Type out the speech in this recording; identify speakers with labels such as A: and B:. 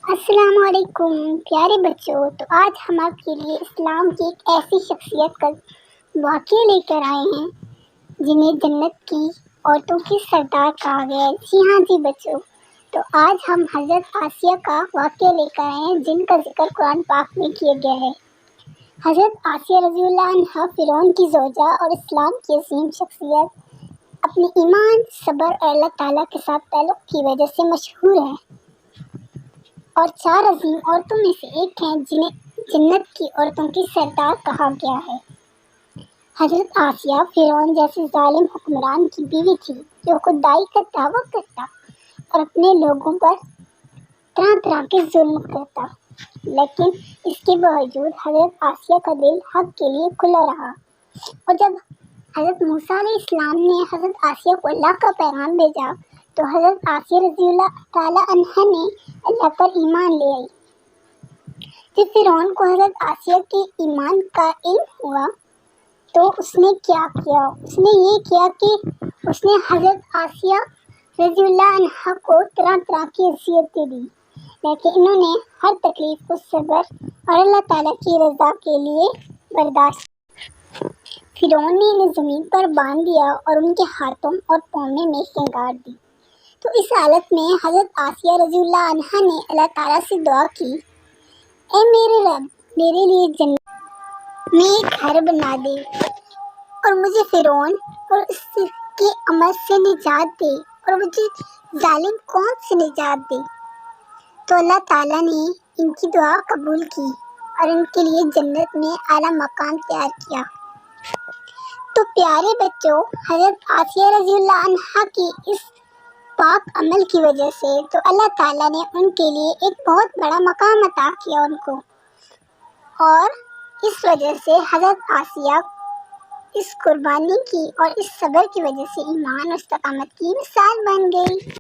A: السلام علیکم پیارے بچوں، تو آج ہم آپ کے لیے اسلام کی ایک ایسی شخصیت کا واقعہ لے کر آئے ہیں جنہیں جنت کی عورتوں کی سردار کہا گیا ہے۔ جی ہاں جی بچوں، تو آج ہم حضرت آسیہ کا واقعہ لے کر آئے ہیں جن کا ذکر قرآن پاک میں کیا گیا ہے۔ حضرت آسیہ رضی اللہ عنہا فرعون کی زوجہ اور اسلام کی عظیم شخصیت اپنے ایمان، صبر اور اللہ تعالیٰ کے ساتھ تعلق کی وجہ سے مشہور ہے اور 4 عظیم عورتوں میں سے ایک ہیں جنہیں جنت کی عورتوں کی سردار کہا گیا ہے۔ حضرت آسیہ فرعون جیسے ظالم حکمران کی بیوی تھی جو خدائی کا دعویٰ کرتا اور اپنے لوگوں پر طرح طرح کے ظلم کرتا، لیکن اس کے باوجود حضرت آسیہ کا دل حق کے لیے کھلا رہا، اور جب حضرت موسیٰ علیہ السلام نے حضرت آسیہ کو اللہ کا پیغام بھیجا تو حضرت آسیہ رضی اللہ تعالیٰ عنہا نے اللہ پر ایمان لے آئی۔ جب فرعون کو حضرت آسیہ کے ایمان کا علم ہوا تو اس نے کیا کیا؟ اس نے یہ کیا کہ اس نے حضرت آسیہ رضی اللہ عنہا کو طرح طرح کی اذیتیں دی، لیکن انہوں نے ہر تکلیف کو صبر اور اللہ تعالیٰ کی رضا کے لیے برداشت کیا۔ فرعون نے انہیں زمین پر باندھ دیا اور ان کے ہاتھوں اور پاؤں میں کھنگار دی۔ تو اس حالت میں حضرت آسیہ رضی اللہ عنہا نے اللہ تعالیٰ سے دعا کی، اے میرے رب، میرے لیے جنت میں ایک گھر بنا دے اور مجھے فرعون اور اس کے عمل سے نجات دے اور مجھے ظالم قوم سے نجات دے۔ تو اللہ تعالیٰ نے ان کی دعا قبول کی اور ان کے لیے جنت میں اعلیٰ مقام تیار کیا۔ تو پیارے بچوں، حضرت آسیہ رضی اللہ عنہا کی اس پاک عمل کی وجہ سے تو اللہ تعالیٰ نے ان کے لیے ایک بہت بڑا مقام عطا کیا ان کو، اور اس وجہ سے حضرت آسیہ اس قربانی کی اور اس صبر کی وجہ سے ایمان اور استقامت کی مثال بن گئی۔